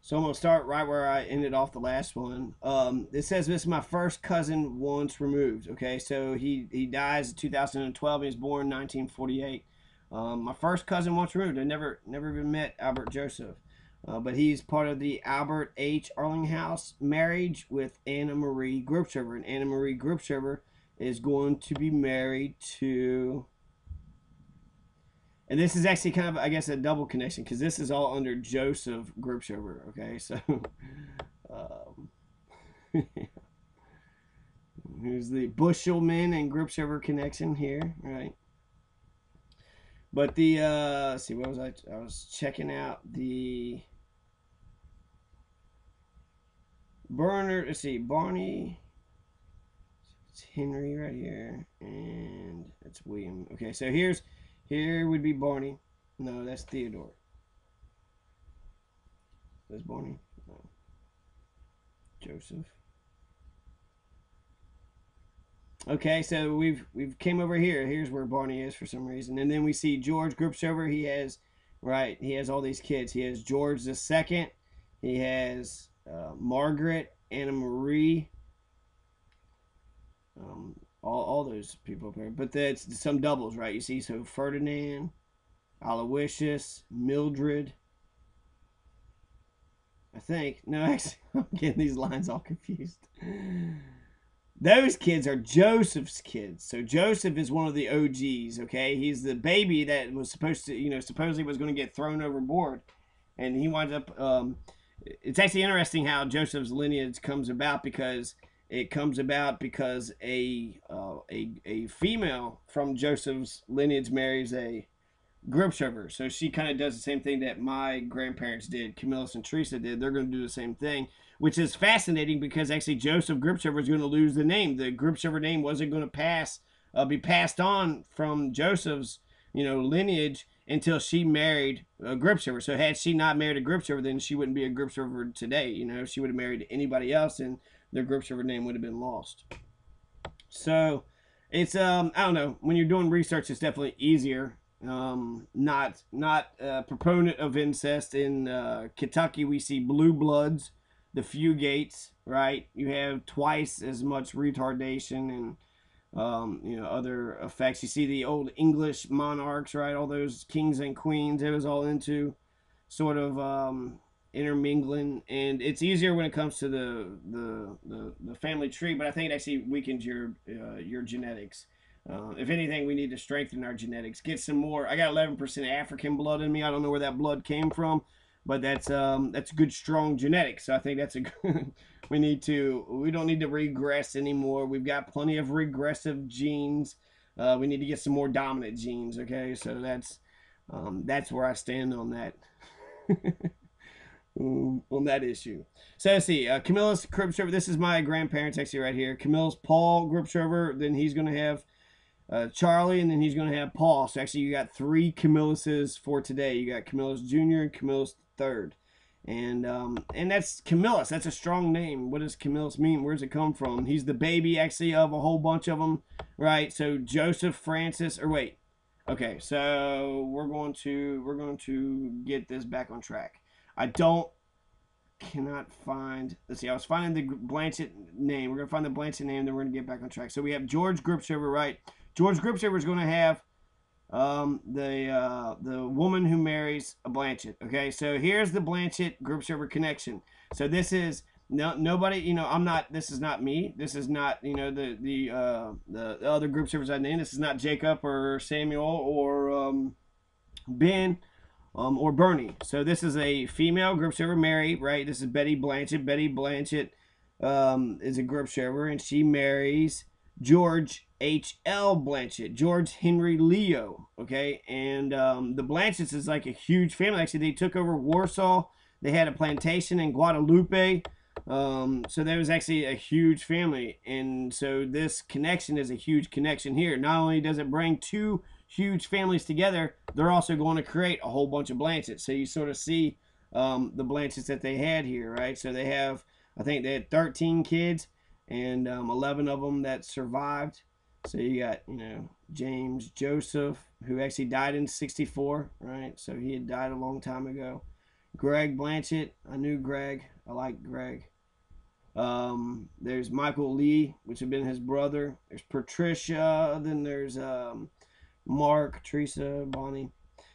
So I'm gonna start right where I ended off the last one. It says this is my first cousin once removed. Okay, so he dies in 2012. He was born in 1948. My first cousin once removed. I never even met Albert Joseph, but he's part of the Albert H. Arlinghouse marriage with Anna Marie Gripshover, and Anna Marie Gripshover is going to be married to. And this is actually kind of, I guess, a double connection because this is all under Joseph Gripshover. Okay, so um, here's the Bushelman and Gripshover connection here, right? But the let's see, what was I was checking out the Burner. Let's see, Barney. It's Henry right here, and it's William. Okay, so here would be Barney. No, that's Theodore. That's Barney. No. Joseph. Okay, so we've came over here. Here's where Barney is for some reason, and then we see George Gripshover. He has He has all these kids. He has George the second. He has Margaret, Anna Marie. All those people up there, but that's some doubles, right? You see, so Ferdinand, Aloysius, Mildred. I think no, actually, I'm getting these lines all confused. Those kids are Joseph's kids. So Joseph is one of the OGs, okay? He's the baby that was supposed to, supposedly was going to get thrown overboard. And he winds up, it's actually interesting how Joseph's lineage comes about because it comes about because a female from Joseph's lineage marries a Gripshover. So she kind of does the same thing that my grandparents did, Camillus and Teresa did. They're going to do the same thing, which is fascinating because actually Joseph Gripshover is going to lose the name. The Gripshover name wasn't going to be passed on from Joseph's, lineage until she married a Gripshover. So had she not married a Gripshover, then she wouldn't be a Gripshover today. If she would have married anybody else, and their Gripshover name would have been lost. So it's I don't know. When you're doing research, it's definitely easier. Not a proponent of incest in Kentucky. We see blue bloods, the Fugates, right? You have twice as much retardation and other effects. You see the old English monarchs, right? All those kings and queens. It was all into sort of intermingling, and it's easier when it comes to the family tree. But I think it actually weakens your genetics. If anything, we need to strengthen our genetics. Get some more. I got 11% African blood in me. I don't know where that blood came from, but that's good, strong genetics. So I think that's a good. We don't need to regress anymore. We've got plenty of regressive genes. We need to get some more dominant genes. Okay, so that's where I stand on that. On that issue. So let's see. Camillus Gripshover. This is my grandparents actually right here. Camillus Paul Gripshover. Then he's going to have Charlie, and then he's going to have Paul. So actually, you got 3 Camilluses for today. You got Camillus Jr. and Camillus III, and that's Camillus. That's a strong name. What does Camillus mean? Where does it come from? He's the baby actually of a whole bunch of them, right? So Joseph, Francis, or wait, okay. So we're going to get this back on track. Cannot find. Let's see. I was finding the Blanchett name. We're gonna find the Blanchett name, then we're gonna get back on track. So we have George Gripshover, right? George Gripshover is going to have the woman who marries a Blanchett. Okay, so here's the Blanchett Gripshover connection. So this is nobody. I'm not. This is not me. This is not the other Gripshovers I named. This is not Jacob or Samuel or Ben. Or Bernie. So this is a female Gripshover, Mary, right? This is Betty Blanchett. Betty Blanchett is a Gripshover, and she marries George H.L. Blanchett, George Henry Leo, okay? And the Blanchetts is like a huge family. Actually, they took over Warsaw. They had a plantation in Guadalupe. So there was actually a huge family. And so this connection is a huge connection here. Not only does it bring 2 huge families together, they're also going to create a whole bunch of Blanchetts. So you sort of see the Blanchetts that they had here, right? So they have, I think they had 13 kids, and 11 of them that survived. So you got, James Joseph, who actually died in 64, right? So he had died a long time ago. Greg Blanchett. I knew Greg. I like Greg. There's Michael Lee, which had been his brother. There's Patricia. Then there's Mark, Teresa, Bonnie.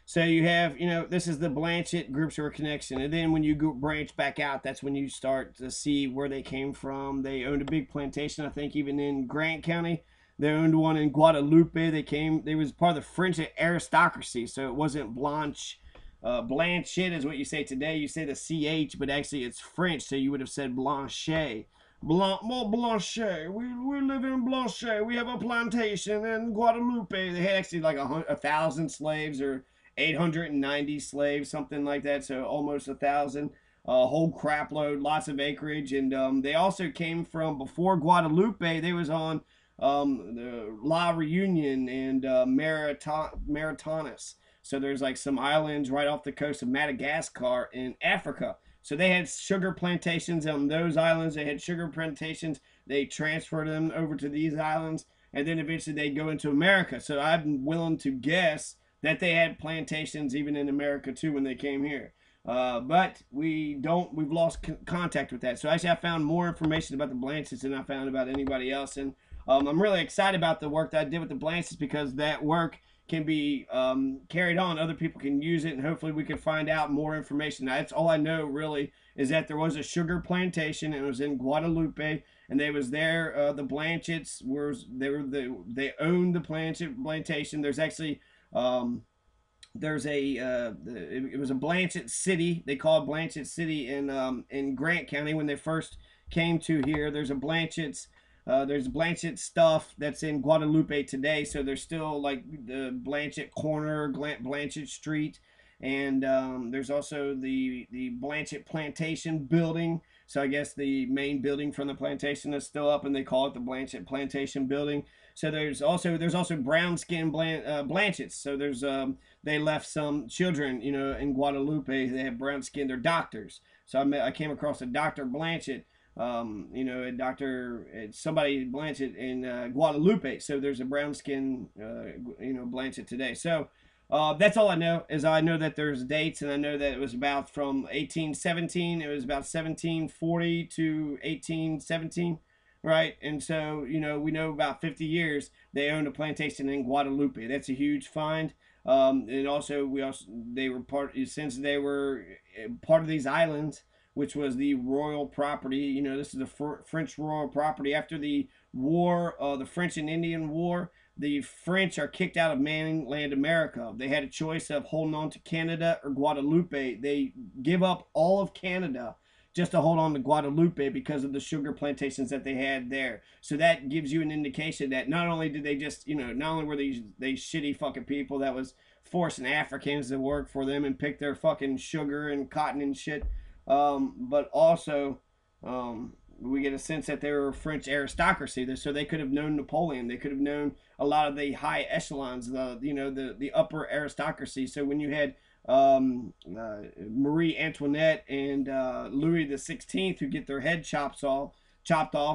So you have, this is the Blanchett Gripshover connection. And then when you go branch back out, that's when you start to see where they came from. They owned a big plantation, I think, even in Grant County. They owned one in Guadalupe. They was part of the French aristocracy. So it wasn't Blanche. Blanchett is what you say today. You say the CH, but actually it's French. So you would have said Blanchet. Blanchet. We live in Blanchet. We have a plantation in Guadalupe. They had actually like 1,000 slaves or 890 slaves, something like that. So almost 1,000. A whole crap load, lots of acreage, and they also came from before Guadalupe. They was on the La Reunion and Maritanas. So there's like some islands right off the coast of Madagascar in Africa. So they had sugar plantations on those islands. They had sugar plantations. They transferred them over to these islands, and then eventually they go into America. So I'm willing to guess that they had plantations even in America too when they came here. But we've lost contact with that. So actually I found more information about the Blanchetts than I found about anybody else. And I'm really excited about the work that I did with the Blanchetts because that work can be carried on. Other people can use it, and hopefully we can find out more information. Now, that's all I know really is that there was a sugar plantation, and it was in Guadalupe, and they was there. The Blanchetts they owned the plantation. There's actually there's it was a Blanchett City. They call it Blanchett City in Grant County when they first came to here. There's Blanchett stuff that's in Guadalupe today. So there's still like the Blanchett Corner, Blanchett Street, and there's also the Blanchett Plantation building. So I guess the main building from the plantation is still up, and they call it the Blanchett Plantation building. So there's also brown skin Blanchetts. So they left some children, in Guadalupe. They have brown skin. They're doctors. So I came across a Dr. Blanchett, somebody Blanchett in Guadalupe. So there's a brown skin, Blanchett today. So that's all I know is I know that there's dates, and I know that it was about from 1817. It was about 1740 to 1817. Right, and so we know about 50 years they owned a plantation in Guadalupe. That's a huge find. And also they were since they were part of these islands, which was the royal property. This is the French royal property. After the war, the French and Indian War, the French are kicked out of mainland America. They had a choice of holding on to Canada or Guadalupe. They give up all of Canada just to hold on to Guadalupe because of the sugar plantations that they had there. So that gives you an indication that not only did they just, not only were these shitty fucking people that was forcing Africans to work for them and pick their fucking sugar and cotton and shit, but also we get a sense that they were French aristocracy. So they could have known Napoleon. They could have known a lot of the high echelons, the upper aristocracy. So when you had Marie Antoinette and Louis the 16th who get their head chopped off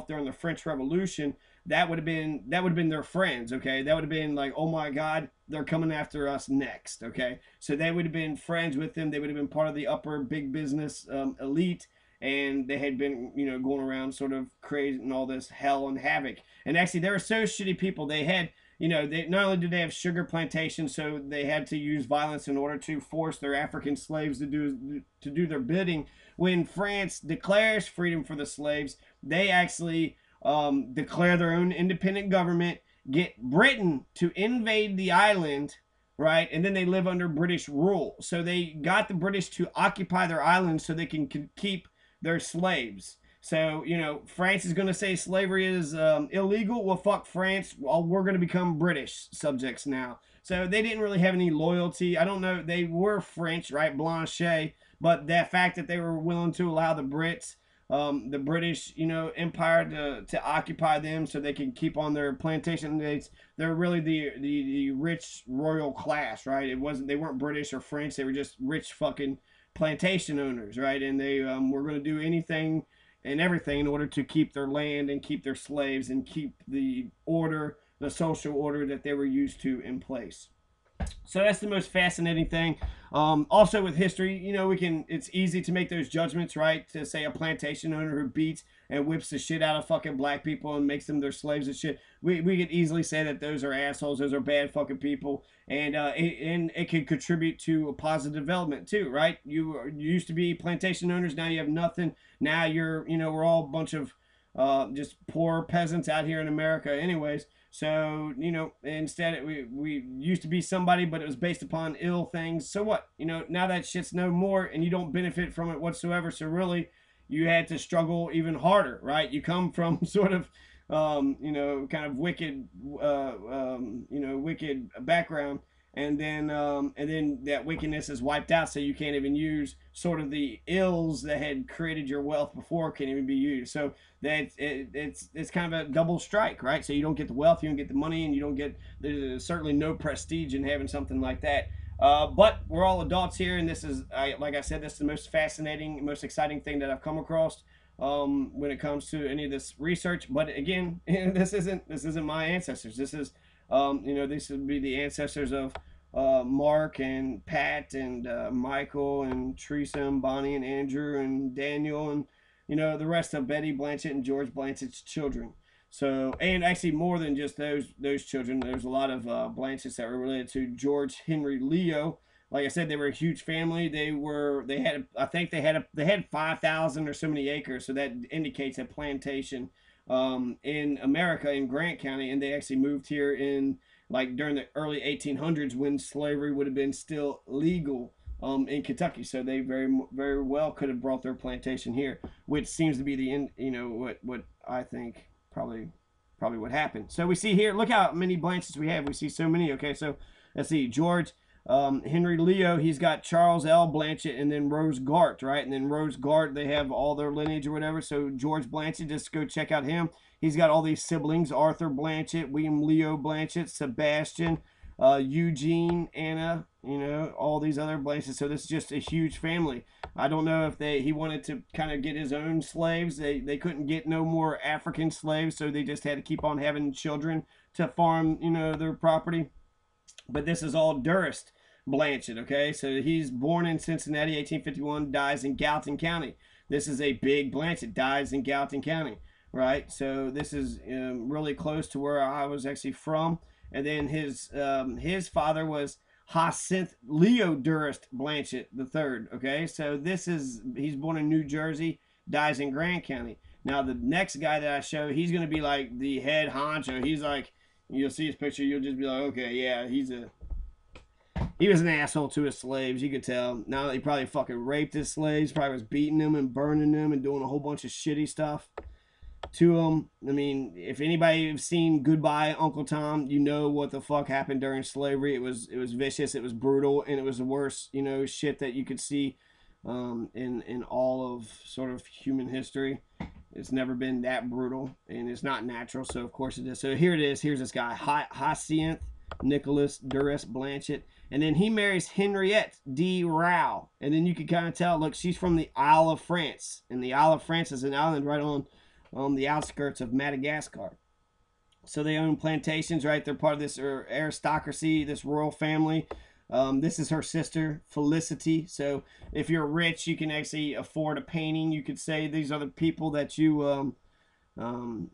during the French Revolution, that would have been their friends. Okay, that would have been like, oh my God, they're coming after us next. Okay, so they would have been friends with them. They would have been part of the upper big business elite, and they had been going around sort of creating all this hell and havoc. And actually, they were so shitty people. They had they not only did they have sugar plantations, so they had to use violence in order to force their African slaves to do their bidding. When France declares freedom for the slaves, they actually declare their own independent government, get Britain to invade the island, right, and then they live under British rule. So they got the British to occupy their island so they can keep their slaves. So, France is going to say slavery is illegal. Well, fuck France. Well, we're going to become British subjects now. So they didn't really have any loyalty. I don't know. They were French, right? Blanchet. But that fact that they were willing to allow the Brits, the British, empire to occupy them so they can keep on their plantation dates. They're really the rich royal class, right? They weren't British or French. They were just rich fucking plantation owners, right? And they were going to do anything and everything in order to keep their land and keep their slaves and keep the social order that they were used to in place. So that's the most fascinating thing. Also with history, you know, it's easy to make those judgments, right? To say a plantation owner who beats and whips the shit out of fucking black people and makes them their slaves and shit. We could easily say that those are assholes, those are bad fucking people, and it can contribute to a positive development too, right? You used to be plantation owners, now you have nothing. Now we're all a bunch of just poor peasants out here in America, anyways. So, instead we used to be somebody, but it was based upon ill things. So what? Now that shit's no more and you don't benefit from it whatsoever. So really, you had to struggle even harder, right? You come from sort of, kind of wicked, wicked background. And then that wickedness is wiped out, so you can't even use sort of the ills that had created your wealth before can even be used. So it's kind of a double strike, right? So you don't get the wealth, you don't get the money, and you don't get there's certainly no prestige in having something like that. But we're all adults here, and like I said, this is the most fascinating, most exciting thing that I've come across when it comes to any of this research. But again, this isn't my ancestors. This would be the ancestors of Mark and Pat and Michael and Teresa and Bonnie and Andrew and Daniel and the rest of Betty Blanchett and George Blanchett's children. So, and actually more than just those children, there's a lot of Blanchetts that were related to George Henry Leo. Like I said, they were a huge family. They had 5,000 or so many acres, so that indicates a plantation in America in Grant County, and they actually moved here in like during the early 1800s when slavery would have been still legal in Kentucky. So they very well could have brought their plantation here, which seems to be what I think probably what happened. So we see here, look how many Blanchetts we have. We see so many. Okay, so let's see, George Henry Leo, he's got Charles L. Blanchett and then Rose Gart, right? And then Rose Gart, they have all their lineage or whatever. So George Blanchett, just go check out him. He's got all these siblings: Arthur Blanchett, William Leo Blanchett, Sebastian, Eugene, Anna, all these other Blanchetts. So this is just a huge family. I don't know if he wanted to kind of get his own slaves. They couldn't get no more African slaves, so they just had to keep on having children to farm, their property. But this is all Durst Blanchett, okay? So he's born in Cincinnati, 1851, dies in Gallatin County. This is a big Blanchett, dies in Gallatin County, right? So this is really close to where I was actually from. And then his father was Hyacinth Leo Durst Blanchett III, okay? So he's born in New Jersey, dies in Grant County. Now the next guy that I show, he's going to be like the head honcho. He's like, you'll see his picture, you'll just be like, okay, yeah, he was an asshole to his slaves, you could tell. Now he probably fucking raped his slaves, probably was beating them and burning them and doing a whole bunch of shitty stuff to them. I mean, if anybody has seen Goodbye Uncle Tom, you know what the fuck happened during slavery. It was vicious, it was brutal, and it was the worst, shit that you could see in all of sort of human history. It's never been that brutal, and it's not natural, so of course it is. So here it is. Here's this guy, Hyacinth Nicholas Durst Blanchett, and then he marries Henriette de Rau, and then you can kind of tell, look, she's from the Isle of France, and the Isle of France is an island right on the outskirts of Madagascar. So they own plantations, right? They're part of this aristocracy, this royal family. This is her sister, Felicity. So if you're rich, you can actually afford a painting. You could say these are the people that you can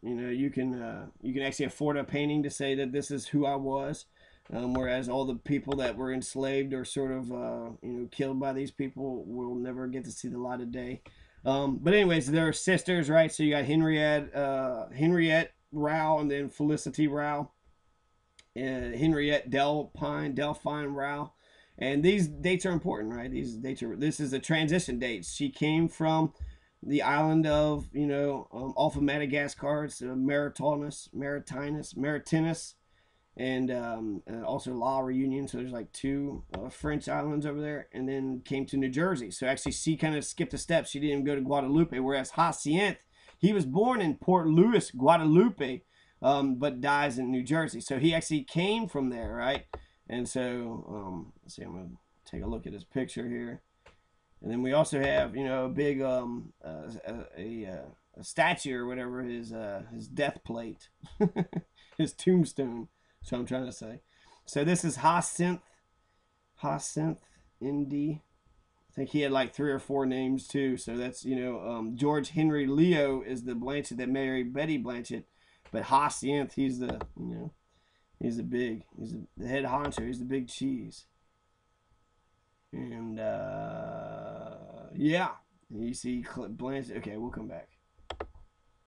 actually afford a painting to say that this is who I was. Whereas all the people that were enslaved or sort of killed by these people will never get to see the light of day. But anyways, they're sisters, right? So you got Henriette Rau and then Felicity Rau. Henriette Delphine Rau, and these dates are important, right? This is a transition date. She came from the island of off of Madagascar. It's Maritinus, and also La Reunion. So there's like two French islands over there, and then came to New Jersey. So actually, she kind of skipped a step. She didn't even go to Guadalupe, whereas Hyacinth, he was born in Port Louis, Guadalupe. But dies in New Jersey. So he actually came from there, right? And so, let's see, I'm going to take a look at his picture here. And then we also have, a big, a statue or whatever, his death plate, his tombstone. So I'm trying to say. So this is Hyacinth Hyacinth Indy. I think he had like 3 or 4 names too. So that's, George Henry Leo is the Blanchett that married Betty Blanchett, but Hyacinth, he's he's the head honcho. He's the big cheese. And yeah, you see Blanchett. Okay, we'll come back.